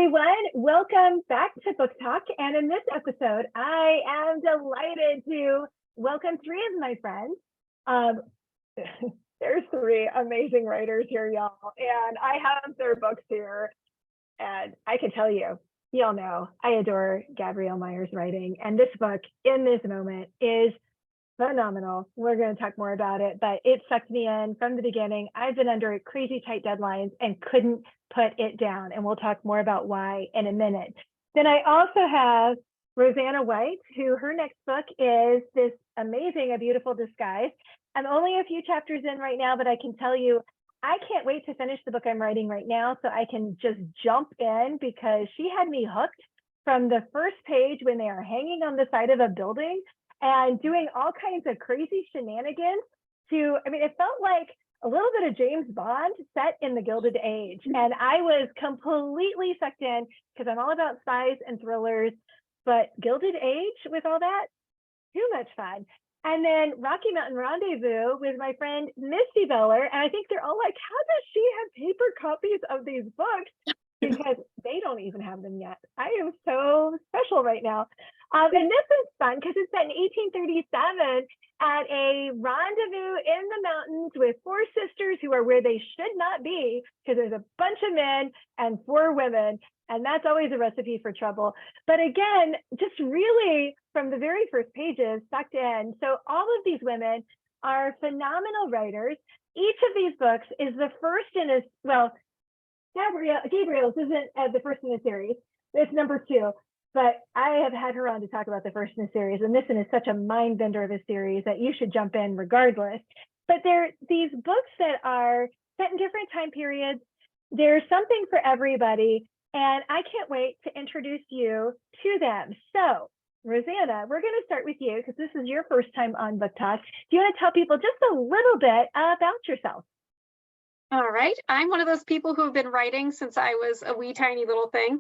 everyone. Welcome back to Book Talk. And in this episode, I am delighted to welcome three of my friends. There's three amazing writers here, y'all. And I have their books here. And I can tell you, y'all know, I adore Gabrielle Meyer's writing. And this book, in this moment, is phenomenal. We're going to talk more about it, but it sucked me in from the beginning. I've been under crazy tight deadlines and couldn't put it down. And we'll talk more about why in a minute. Then I also have Roseanna White, who her next book is this amazing, A Beautiful Disguise. I'm only a few chapters in right now, but I can tell you, I can't wait to finish the book I'm writing right now so I can just jump in, because she had me hooked from the first page when they are hanging on the side of a building and doing all kinds of crazy shenanigans to, I mean, it felt like a little bit of James Bond set in the Gilded Age. And I was completely sucked in because I'm all about spies and thrillers, but Gilded Age with all that, too much fun. And then Rocky Mountain Rendezvous with my friend Misty Beller. And I think they're all like, how does she have paper copies of these books? Because they don't even have them yet. I am so special right now. And this is fun because it's set in 1837 at a rendezvous in the mountains with four sisters who are where they should not be, because there's a bunch of men and four women. And that's always a recipe for trouble. But again, just really from the very first pages, sucked in. So all of these women are phenomenal writers. Each of these books is the first in a, well, Gabrielle's isn't the first in the series. It's number 2. But I have had her on to talk about the first in the series. And this one is such a mind bender of a series that you should jump in regardless. But they're these books that are set in different time periods. There's something for everybody. And I can't wait to introduce you to them. So, Roseanna, we're going to start with you because this is your first time on Book Talk. Do you want to tell people just a little bit about yourself? All right. I'm one of those people who have been writing since I was a wee tiny little thing.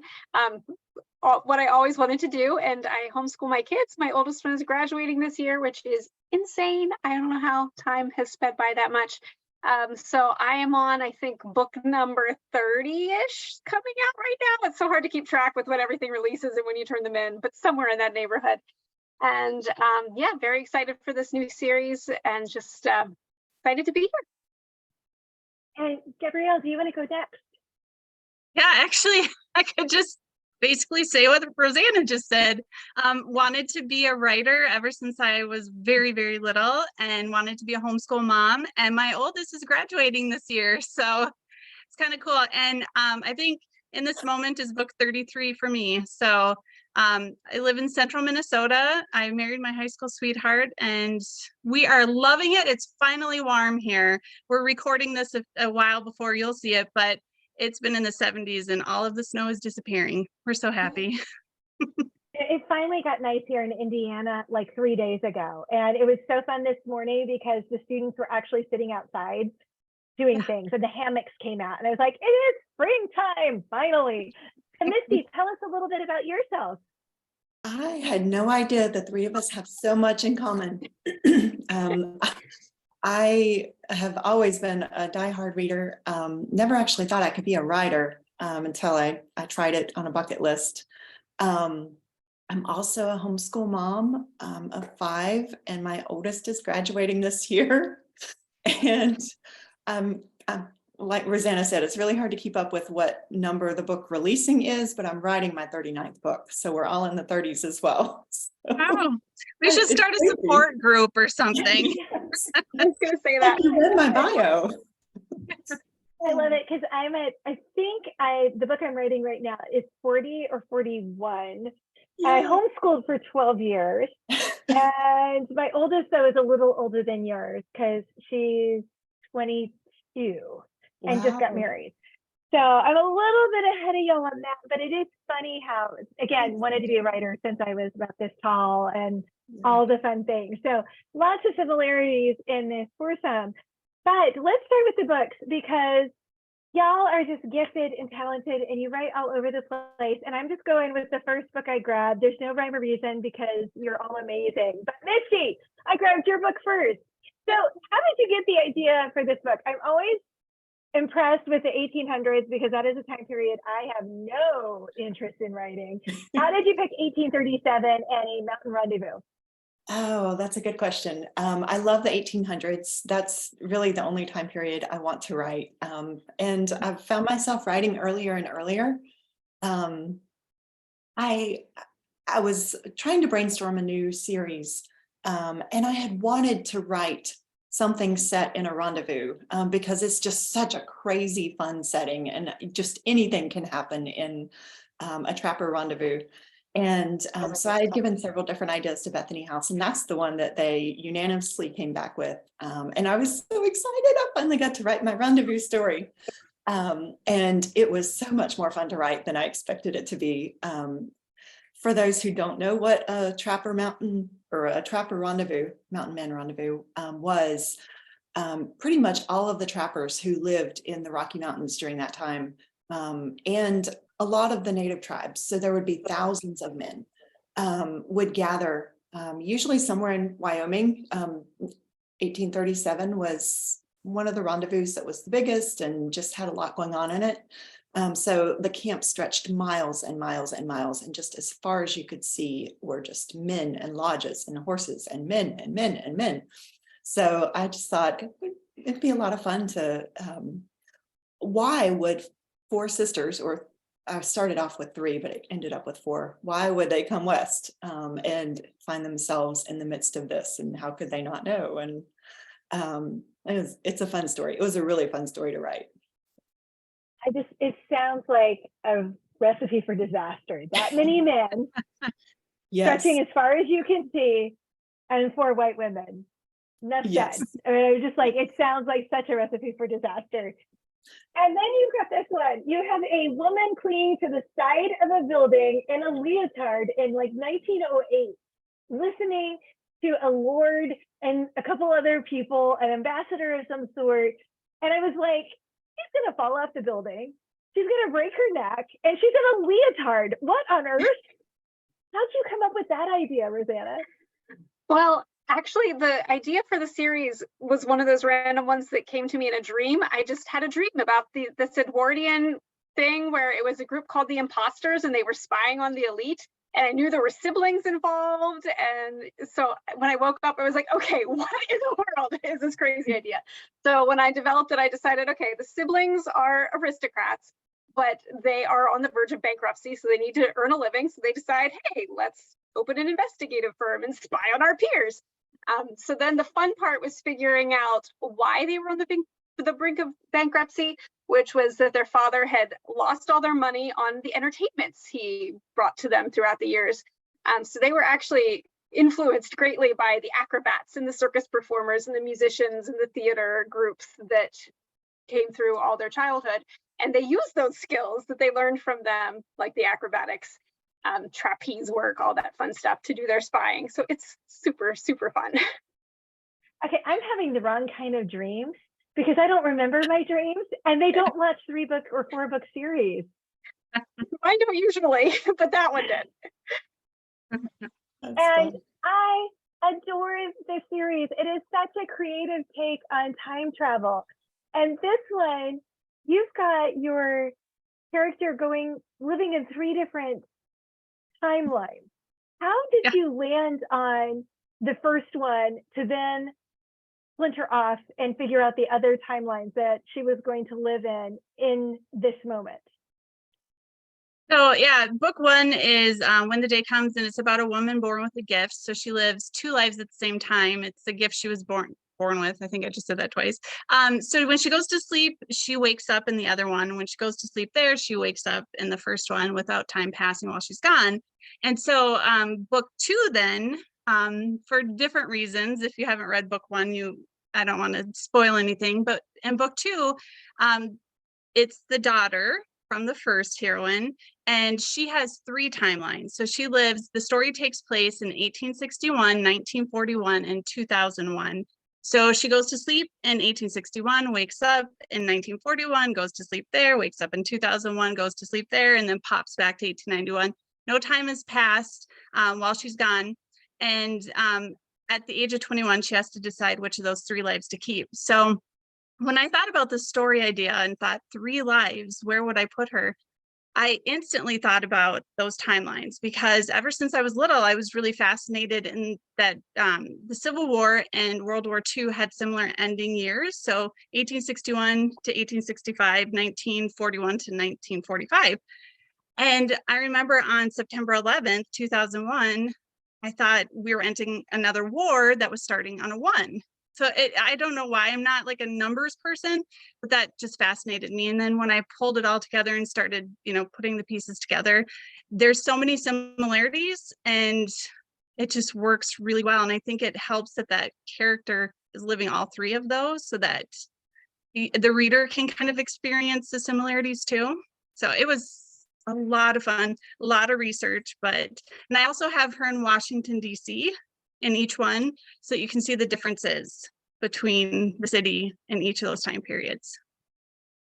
What I always wanted to do, and I homeschool my kids. My oldest one is graduating this year, which is insane. I don't know how time has sped by that much. So I am on, I think, book number 30-ish coming out right now. It's so hard to keep track with when everything releases and when you turn them in, but somewhere in that neighborhood. And yeah, very excited for this new series and just excited to be here. And Gabrielle, do you want to go next? Yeah, actually, I could just basically say what Roseanna just said. Wanted to be a writer ever since I was very, very little, and wanted to be a homeschool mom. And my oldest is graduating this year, so it's kind of cool. And I think in this moment is book 33 for me. So I live in central Minnesota. I married my high school sweetheart, and we are loving it. It's finally warm here. We're recording this a while before you'll see it, but it's been in the 70s and all of the snow is disappearing. We're so happy. It finally got nice here in Indiana like 3 days ago. And it was so fun this morning because the students were actually sitting outside doing things, and the hammocks came out. And I was like, it is springtime, finally. And Misty, tell us a little bit about yourself. I had no idea the three of us have so much in common. I have always been a diehard reader. Never actually thought I could be a writer until I tried it on a bucket list. I'm also a homeschool mom of 5, and my oldest is graduating this year. And like Roseanna said, it's really hard to keep up with what number the book releasing is, but I'm writing my 39th book. So we're all in the 30s as well. So, oh, we should start a support group or something. Yes. I was going to say that. You read my bio. I love it because I think the book I'm writing right now is 40 or 41. Yeah. I homeschooled for 12 years. And my oldest, though, is a little older than yours because she's 22 and just got married. So I'm a little bit ahead of y'all on that, but it is funny how, again, wanted to be a writer since I was about this tall and all the fun things. So lots of similarities in this foursome. But let's start with the books because y'all are just gifted and talented and you write all over the place. And I'm just going with the first book I grabbed. There's no rhyme or reason because you're all amazing. But Misty, I grabbed your book first. So how did you get the idea for this book? I'm always impressed with the 1800s because that is a time period I have no interest in writing. How did you pick 1837 and a mountain rendezvous? Oh, that's a good question. I love the 1800s. That's really the only time period I want to write. And I've found myself writing earlier and earlier. I was trying to brainstorm a new series, and I had wanted to write something set in a rendezvous because it's just such a crazy fun setting, and just anything can happen in a trapper rendezvous. And so I had given several different ideas to Bethany House, and that's the one that they unanimously came back with. And I was so excited. I finally got to write my rendezvous story. And it was so much more fun to write than I expected it to be. For those who don't know what a trapper mountain or a trapper rendezvous, mountain man rendezvous was, pretty much all of the trappers who lived in the Rocky Mountains during that time, and a lot of the native tribes, so there would be thousands of men, would gather, usually somewhere in Wyoming. 1837 was one of the rendezvous that was the biggest and just had a lot going on in it. So the camp stretched miles and miles and miles, and just as far as you could see were just men and lodges and horses and men and men and men. So I just thought it'd be a lot of fun to, why would four sisters, or I started off with three, but it ended up with four. Why would they come west and find themselves in the midst of this? And how could they not know? And it's a fun story. It was a really fun story to write. It sounds like a recipe for disaster. That many men Yes. stretching as far as you can see, and four white women. Enough Yes. said. I mean, I was just like, it sounds like such a recipe for disaster. And then you've got this one. You have a woman clinging to the side of a building in a leotard in like 1908, listening to a lord and a couple other people, an ambassador of some sort. And I was like, she's going to fall off the building. She's going to break her neck, and she's in a leotard. What on earth? How'd you come up with that idea, Roseanna? Well, actually, the idea for the series was one of those random ones that came to me in a dream. I just had a dream about this Edwardian thing where it was a group called the Imposters, and they were spying on the elite. And I knew there were siblings involved. And so when I woke up, I was like, okay, what in the world is this crazy idea? So when I developed it, I decided, okay, the siblings are aristocrats, but they are on the verge of bankruptcy. So they need to earn a living. So they decide, hey, let's open an investigative firm and spy on our peers. So then the fun part was figuring out why they were on the brink of bankruptcy, which was that their father had lost all their money on the entertainments he brought to them throughout the years. So they were actually influenced greatly by the acrobats and the circus performers and the musicians and the theater groups that came through all their childhood. And they used those skills that they learned from them, like the acrobatics, trapeze work, all that fun stuff, to do their spying. So it's super, super fun. Okay, I'm having the wrong kind of dreams because I don't remember my dreams, and they don't watch 3-book or 4-book series. I don't usually, but that one did. And I adore this series. It is such a creative take on time travel. And this one, you've got your character living in 3 different timelines. How did you land on the first one to then splinter off and figure out the other timelines that she was going to live in this moment? So yeah, book 1 is When the Day Comes, and it's about a woman born with a gift. So she lives 2 lives at the same time. It's the gift she was born with. I think I just said that twice. So when she goes to sleep, she wakes up in the other one. When she goes to sleep there, she wakes up in the first one without time passing while she's gone. And so book 2 then, for different reasons, if you haven't read book 1, I don't want to spoil anything, but in book 2, it's the daughter from the first heroine, and she has 3 timelines. So the story takes place in 1861, 1941, and 2001. So she goes to sleep in 1861, wakes up in 1941, goes to sleep there, wakes up in 2001, goes to sleep there, and then pops back to 1891. No time has passed while she's gone. And at the age of 21, she has to decide which of those 3 lives to keep. So when I thought about the story idea and thought 3 lives, where would I put her? I instantly thought about those timelines because ever since I was little, I was really fascinated in that the Civil War and World War II had similar ending years. So 1861 to 1865, 1941 to 1945. And I remember on September 11th, 2001, I thought we were ending another war that was starting on a 1. So I don't know why, I'm not like a numbers person, but that just fascinated me. And then when I pulled it all together and started, putting the pieces together, there's so many similarities and it just works really well. And I think it helps that character is living all 3 of those so that the reader can kind of experience the similarities too. So it was a lot of fun, a lot of research, and I also have her in Washington, D.C. in each one, so you can see the differences between the city in each of those time periods.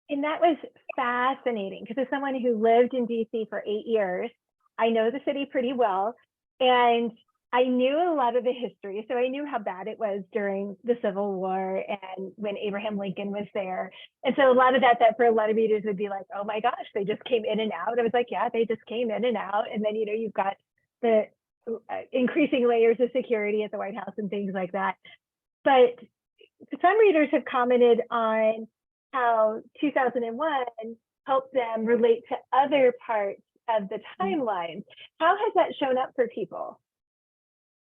And that was fascinating because as someone who lived in DC for 8 years, I know the city pretty well, and I knew a lot of the history. So I knew how bad it was during the Civil War and when Abraham Lincoln was there. And so a lot of that for a lot of readers would be like, oh my gosh, they just came in and out. I was like, yeah, they just came in and out. And then, you've got the increasing layers of security at the White House and things like that. But some readers have commented on how 2001 helped them relate to other parts of the timeline. How has that shown up for people?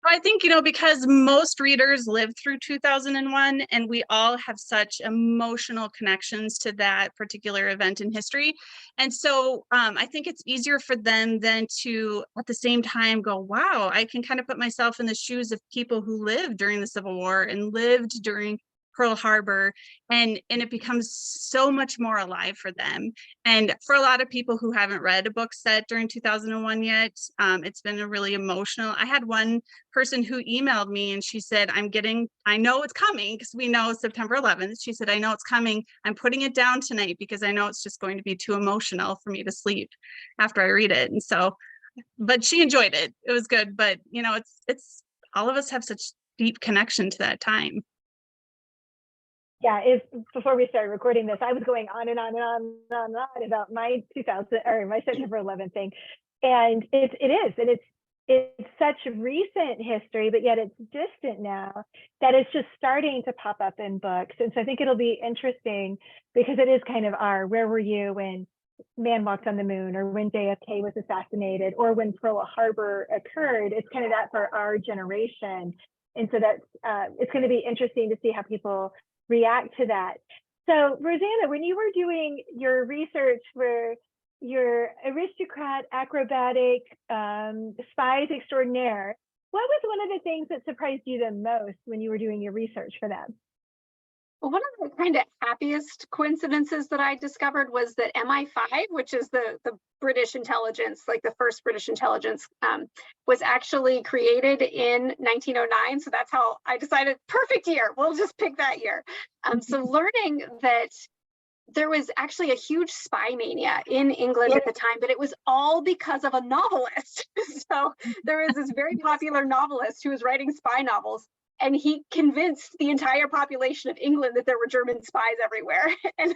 I think, because most readers lived through 2001 and we all have such emotional connections to that particular event in history. And so I think it's easier for them than to, at the same time, go, wow, I can kind of put myself in the shoes of people who lived during the Civil War and lived during Pearl Harbor, and it becomes so much more alive for them. And for a lot of people who haven't read a book set during 2001 yet, it's been a really emotional. I had one person who emailed me and she said, I know it's coming because we know September 11th. She said, I know it's coming. I'm putting it down tonight because I know it's just going to be too emotional for me to sleep after I read it. And so, but she enjoyed it. It was good. But, it's all of us have such deep connection to that time. Yeah, before we started recording this, I was going on and on and on and on, and on about my my September 11th thing, and it is, and it's such recent history, but yet it's distant now that it's just starting to pop up in books, and so I think it'll be interesting because it is kind of where were you when man walked on the moon, or when JFK was assassinated, or when Pearl Harbor occurred. It's kind of that for our generation, and so that's it's going to be interesting to see how people react to that. So Roseanna, when you were doing your research for your aristocrat, acrobatic, spies extraordinaire, what was one of the things that surprised you the most when you were doing your research for them? Well, one of the kind of happiest coincidences that I discovered was that MI5, which is the British intelligence, like the first British intelligence, was actually created in 1909. So that's how I decided, perfect year, we'll just pick that year. So learning that there was actually a huge spy mania in England at the time, but it was all because of a novelist. So there was this very popular novelist who was writing spy novels, and he convinced the entire population of England that there were German spies everywhere, and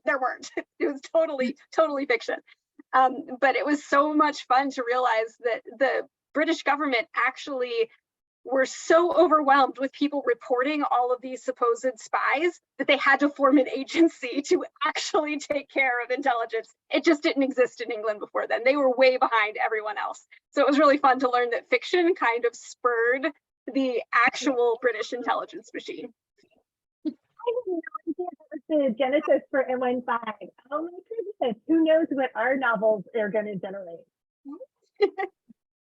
there weren't. It was totally fiction. But it was so much fun to realize that the British government actually were so overwhelmed with people reporting all of these supposed spies that they had to form an agency to actually take care of intelligence. It just didn't exist in England before then. They were way behind everyone else. So it was really fun to learn that fiction kind of spurred the actual British intelligence machine. I had no idea that was the genesis for MI5. Oh my goodness, who knows what our novels are going to generate?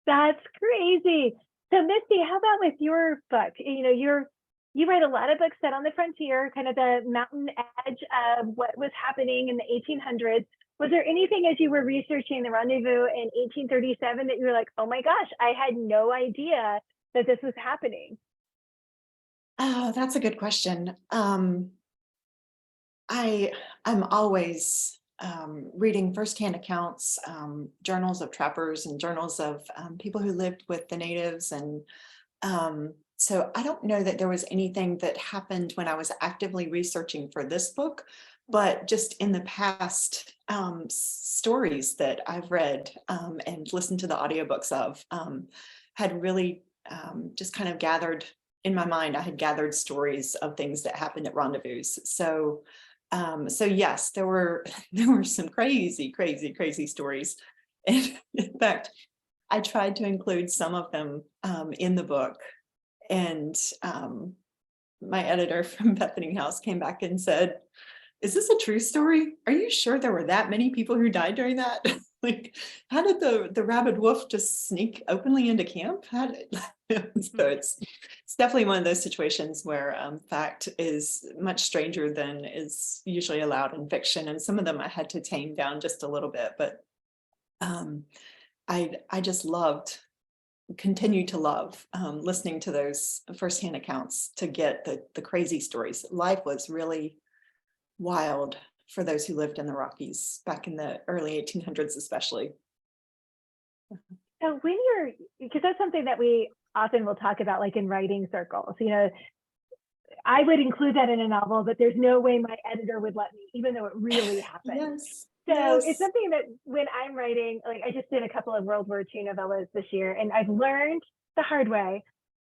That's crazy. So Misty, how about with your book? You write a lot of books set on the frontier, kind of the mountain edge of what was happening in the 1800s. Was there anything as you were researching the Rendezvous in 1837 that you were like, oh my gosh, I had no idea that this was happening? Oh, that's a good question. I'm always reading firsthand accounts, journals of trappers and journals of people who lived with the natives, and So I don't know that there was anything that happened when I was actively researching for this book, but just in the past, stories that I've read and listened to the audiobooks of had really just kind of gathered in my mind. I had gathered stories of things that happened at Rendezvous. So yes, there were some crazy stories. And in fact, I tried to include some of them in the book. And my editor from Bethany House came back and said, "Is this a true story? Are you sure there were that many people who died during that? Like, how did the rabid wolf just sneak openly into camp?" So it's definitely one of those situations where fact is much stranger than is usually allowed in fiction. And some of them I had to tame down just a little bit, but I just continue to love listening to those firsthand accounts to get the crazy stories. Life was really wild for those who lived in the Rockies back in the early 1800s, especially. So when because that's something that we often will talk about, like in writing circles, I would include that in a novel, but there's no way my editor would let me, even though it really happened. Yes. So yes. it's something that when I'm writing, like I just did a couple of World War II novellas this year, and I've learned the hard way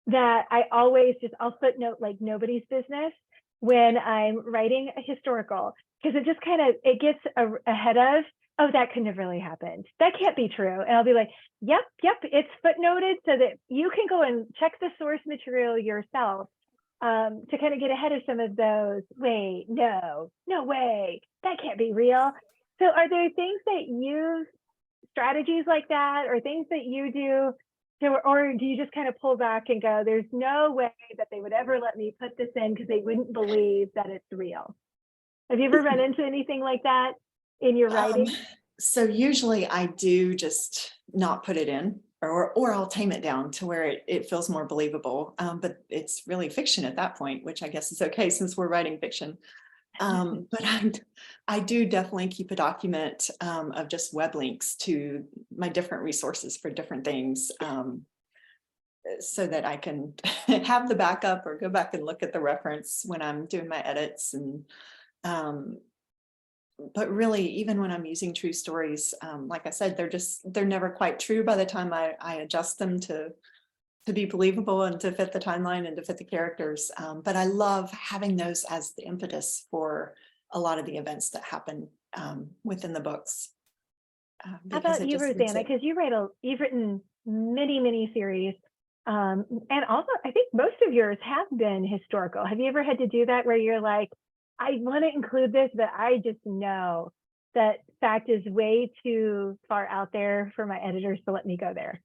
that I'll footnote like nobody's business when I'm writing a historical, because it just it gets ahead of, oh, that couldn't have really happened. That can't be true. And I'll be like, yep, it's footnoted so that you can go and check the source material yourself to kind of get ahead of some of those. Wait, no way, that can't be real. So are there things that strategies like that, or things that you do, or do you just kind of pull back and go, there's no way that they would ever let me put this in because they wouldn't believe that it's real? Have you ever run into anything like that in your writing? So usually I do just not put it in, or I'll tame it down to where it feels more believable. But it's really fiction at that point, which I guess is okay since we're writing fiction. But I do definitely keep a document of just web links to my different resources for different things, so that I can have the backup or go back and look at the reference when I'm doing my edits. And but really, even when I'm using true stories, like I said, they're never quite true by the time I adjust them to be believable and to fit the timeline and to fit the characters. But I love having those as the impetus for a lot of the events that happen within the books. How about you, Roseanna? Because you've written many series. And also, I think most of yours have been historical. Have you ever had to do that where you're like, I want to include this, but I just know that fact is way too far out there for my editors to let me go there?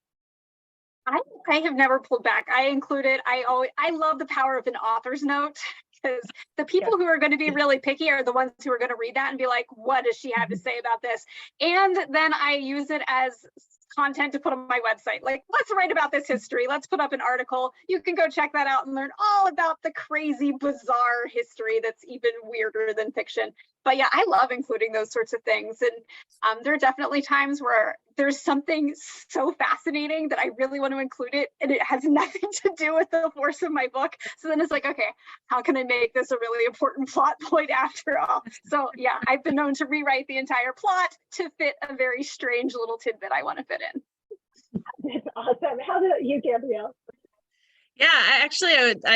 I have never pulled back. I include it. I love the power of an author's note, because the people who are going to be really picky are the ones who are going to read that and be like, what does she have to say about this? And then I use it as content to put on my website. Like, let's write about this history. Let's put up an article. You can go check that out and learn all about the crazy, bizarre history that's even weirder than fiction. But yeah, I love including those sorts of things. And there are definitely times where there's something so fascinating that I really want to include it, and it has nothing to do with the force of my book. So then it's like, okay, how can I make this a really important plot point after all? So yeah, I've been known to rewrite the entire plot to fit a very strange little tidbit I want to fit in. That's awesome. How about you, Gabrielle? Yeah, I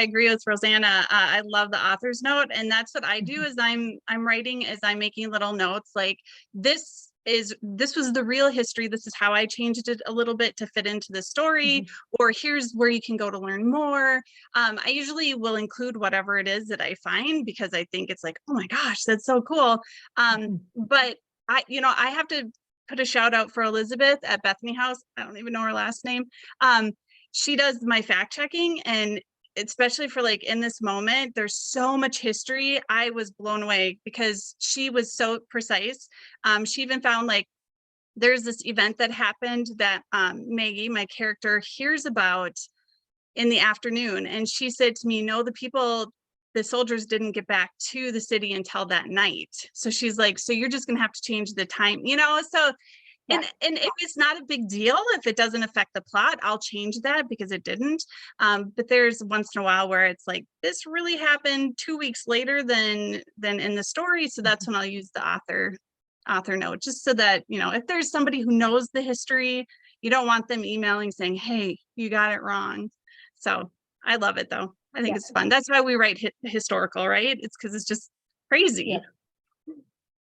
agree with Roseanna. I love the author's note, and that's what I do. As I'm writing, as I'm making little notes, like this was the real history. This is how I changed it a little bit to fit into the story, or here's where you can go to learn more. I usually will include whatever it is that I find, because I think it's like, oh my gosh, that's so cool. But I have to put a shout out for Elizabeth at Bethany House. I don't even know her last name. She does my fact checking, and especially for like in this moment, there's so much history. I was blown away because she was so precise. She even found like there's this event that happened that Maggie, my character, hears about in the afternoon. And she said to me, no, the soldiers didn't get back to the city until that night. So she's like, so you're just gonna have to change the time, so And if it's not a big deal, if it doesn't affect the plot, I'll change that because it didn't. But there's once in a while where it's like, this really happened 2 weeks later than in the story. So that's when I'll use the author note, just so that, you know, if there's somebody who knows the history, you don't want them emailing saying, hey, you got it wrong. So I love it though. I think it's fun. That's why we write historical, right? It's because it's just crazy.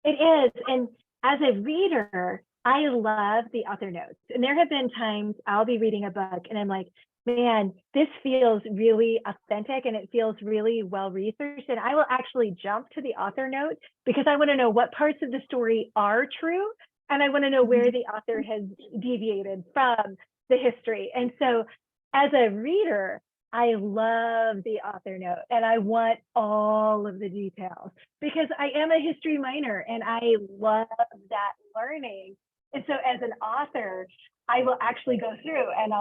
It is. And as a reader, I love the author notes. And there have been times I'll be reading a book and I'm like, man, this feels really authentic and it feels really well researched. And I will actually jump to the author note because I want to know what parts of the story are true. And I want to know where the author has deviated from the history. And so as a reader, I love the author note and I want all of the details because I am a history minor and I love that learning. And so as an author, I will actually go through and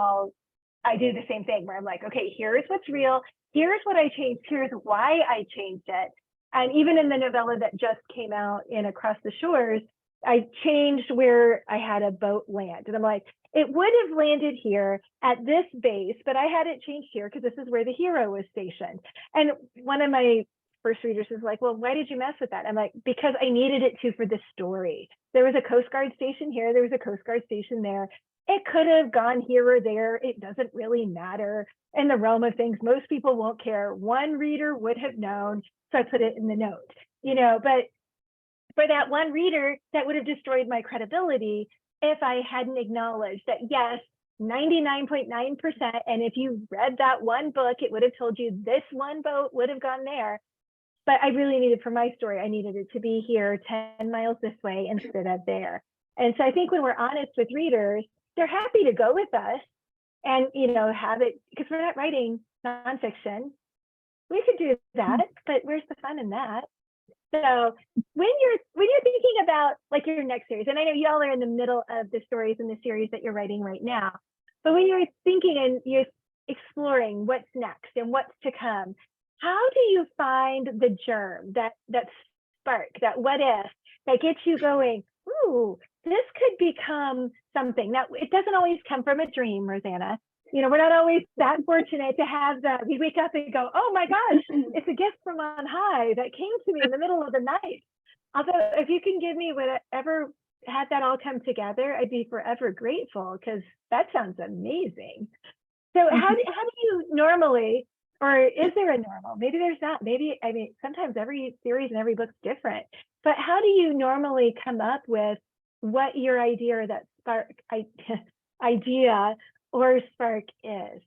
I do the same thing where I'm like, okay, here's what's real. Here's what I changed. Here's why I changed it. And even in the novella that just came out in Across the Shores, I changed where I had a boat land. And I'm like, it would have landed here at this base, but I had it changed here because this is where the hero was stationed. And one of my first readers is like, well, why did you mess with that? I'm like, because I needed it to for the story. There was a Coast Guard station here. There was a Coast Guard station there. It could have gone here or there. It doesn't really matter in the realm of things. Most people won't care. One reader would have known. So I put it in the note, you know, but for that one reader, that would have destroyed my credibility if I hadn't acknowledged that, yes, 99.9%. And if you read that one book, it would have told you this one boat would have gone there. But I really needed for my story, I needed it to be here 10 miles this way instead of there. And so I think when we're honest with readers, they're happy to go with us and, you know, have it, because we're not writing nonfiction. We could do that, but where's the fun in that? So when you're thinking about like your next series, and I know y'all are in the middle of the stories in the series that you're writing right now, but when you're thinking and you're exploring what's next and what's to come, how do you find the germ, that spark, that what if, that gets you going, ooh, this could become something? Now, it doesn't always come from a dream, Roseanna. You know, we're not always that fortunate to have that. We wake up and go, oh my gosh, it's a gift from on high that came to me in the middle of the night. Although if you can give me whatever had that all come together, I'd be forever grateful because that sounds amazing. So how do you normally, or is there a normal? Maybe there's not. Maybe, I mean, sometimes every series and every book's different. But how do you normally come up with what your idea or that spark idea or spark is?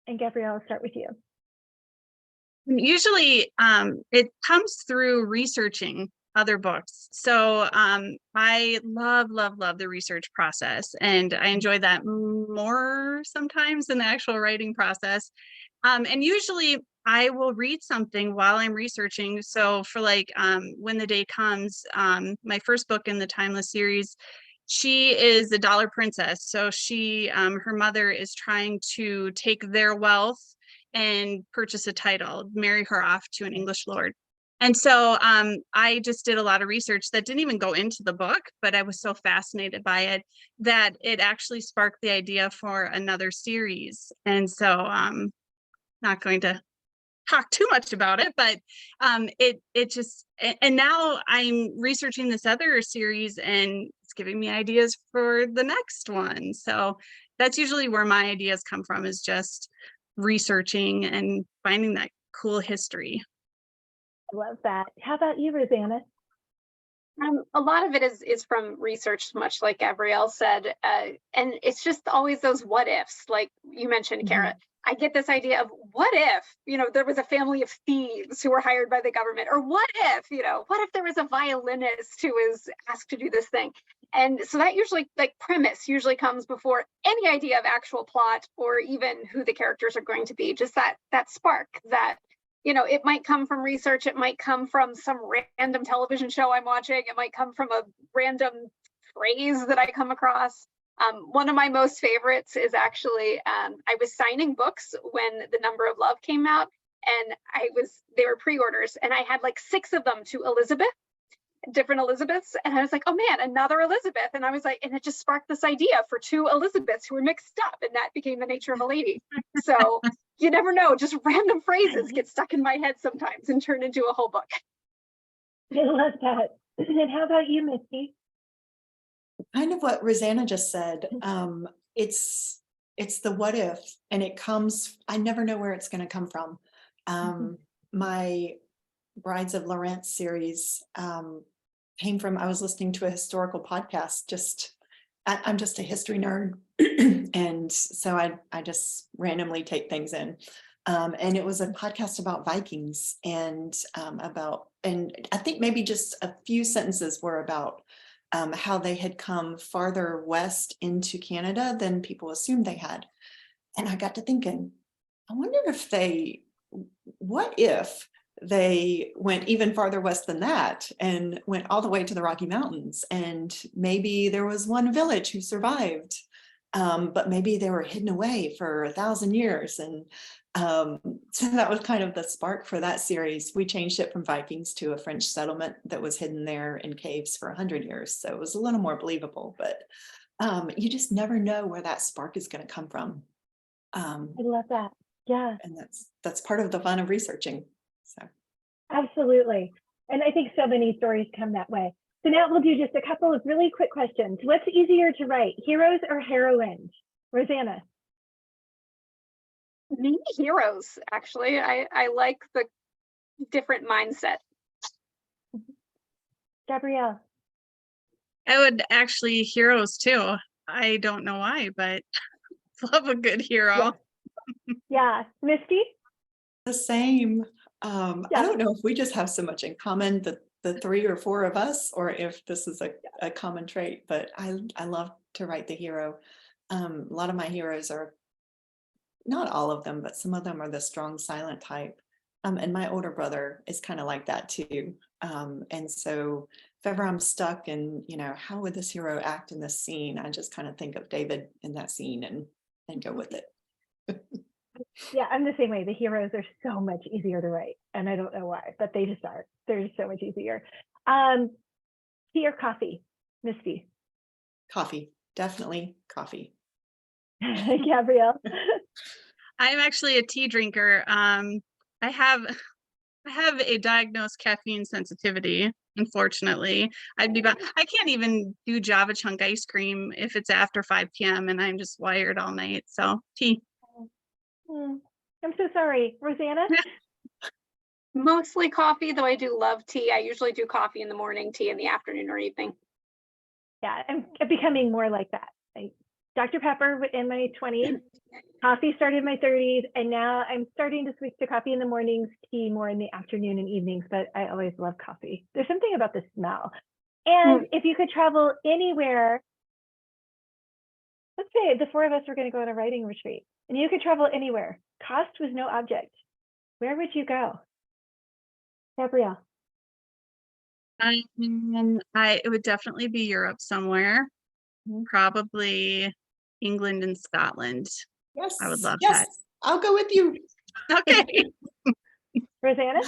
And Gabrielle, I'll start with you. Usually it comes through researching other books. So I love the research process, and I enjoy that more sometimes than the actual writing process. And usually I will read something while I'm researching. So for like When the Day Comes, my first book in the Timeless series, she is a dollar princess. So she, her mother is trying to take their wealth and purchase a title, marry her off to an English lord. And so I just did a lot of research that didn't even go into the book, but I was so fascinated by it that it actually sparked the idea for another series. And so not going to talk too much about it, but it just, and now I'm researching this other series and it's giving me ideas for the next one. So that's usually where my ideas come from, is just researching and finding that cool history. I love that. How about you, Roseanna? A lot of it is from research, much like Gabrielle said, and it's just always those what ifs, like you mentioned, Kara. I get this idea of what if, you know, there was a family of thieves who were hired by the government, or what if, you know, what if there was a violinist who was asked to do this thing? And so that usually, like, premise usually comes before any idea of actual plot or even who the characters are going to be. Just that spark, that, you know, it might come from research, it might come from some random television show I'm watching, it might come from a random phrase that I come across. One of my most favorites is actually, I was signing books when The Number of Love came out, and they were pre-orders, and I had like 6 of them to Elizabeth. different Elizabeths. And I was like, oh man, another Elizabeth. And I was like, and it just sparked this idea for two Elizabeths who were mixed up. And that became The Nature of a Lady. So you never know, just random phrases get stuck in my head sometimes and turn into a whole book. I love that. And how about you, Misty? Kind of what Roseanna just said. It's the what if, and it comes, I never know where it's going to come from. My Brides of Lorraine series came from, I was listening to a historical podcast, I'm just a history nerd. And so I just randomly take things in. And it was a podcast about Vikings and and I think maybe just a few sentences were about how they had come farther west into Canada than people assumed they had. And I got to thinking, I wonder what if they went even farther west than that and went all the way to the Rocky Mountains, and maybe there was one village who survived, but maybe they were hidden away for 1,000 years. And so that was kind of the spark for that series. We changed it from Vikings to a French settlement that was hidden there in caves for 100 years. So it was a little more believable, but you just never know where that spark is going to come from. I love that. Yeah, And that's part of the fun of researching. So absolutely. And I think so many stories come that way. So now we'll do just a couple of really quick questions. What's easier to write, heroes or heroines? Roseanna. Maybe heroes, actually. I like the different mindset. Gabrielle. I would actually heroes too. I don't know why, but love a good hero. Yeah. Misty? the same. I Yeah. don't know if we just have so much in common, the 3 or 4 of us, or if this is a common trait, but I love to write the hero. A lot of my heroes are, not all of them, but some of them are the strong silent type. And my older brother is kind of like that too. And so if ever I'm stuck and, how would this hero act in this scene? I just kind of think of David in that scene and go with it. Yeah, I'm the same way. The heroes are so much easier to write, and I don't know why, but they just are. They're just so much easier. Tea or coffee, Misty? Coffee, definitely coffee. Gabrielle? I'm actually a tea drinker. I have a diagnosed caffeine sensitivity, unfortunately. I can't even do Java chunk ice cream if it's after 5 p.m. and I'm just wired all night. So tea. I'm so sorry. Roseanna? Mostly coffee, though I do love tea. I usually do coffee in the morning, tea in the afternoon or evening. Yeah, I'm becoming more like that. Dr. Pepper in my 20s, coffee started in my 30s, and now I'm starting to switch to coffee in the mornings, tea more in the afternoon and evenings, but I always love coffee. There's something about the smell. And if you could travel anywhere, let's say the 4 of us were going to go on a writing retreat, and you could travel anywhere. Cost was no object. Where would you go? Gabrielle? It would definitely be Europe somewhere. Probably England and Scotland. Yes, I would love yes, that. I'll go with you. Okay. Roseanna?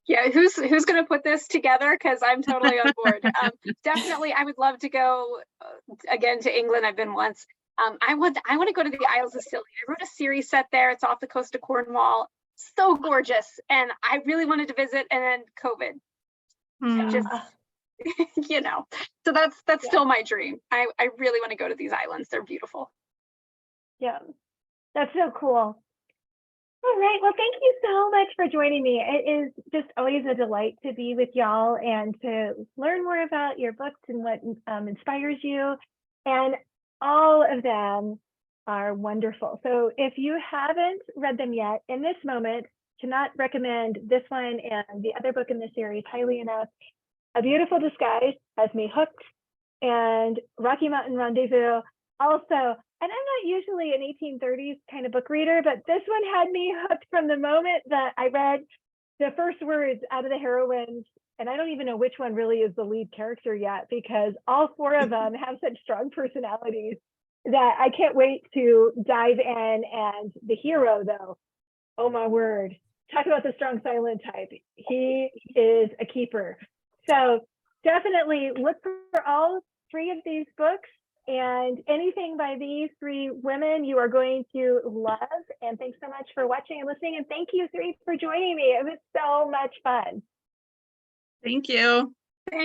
Yeah, who's going to put this together? Because I'm totally on board. Definitely, I would love to go again to England. I've been once. I want to go to the Isles of Scilly. I wrote a series set there. It's off the coast of Cornwall. So gorgeous, and I really wanted to visit, and then COVID. Just so that's still my dream. I really want to go to these islands. They're beautiful. Yeah, that's so cool. All right, well, thank you so much for joining me. It is just always a delight to be with y'all and to learn more about your books and what inspires you. And all of them are wonderful. So if you haven't read them yet, in this moment, cannot recommend this one and the other book in this series highly enough. A Beautiful Disguise has me hooked, and Rocky Mountain Rendezvous also. And I'm not usually an 1830s kind of book reader, but this one had me hooked from the moment that I read the first words out of the heroines. And I don't even know which one really is the lead character yet, because all 4 of them have such strong personalities that I can't wait to dive in. And the hero, though, oh my word, talk about the strong silent type. He is a keeper. So definitely look for all 3 of these books, and anything by these 3 women you are going to love. And thanks so much for watching and listening. And thank you 3 for joining me. It was so much fun. Thank you. Thank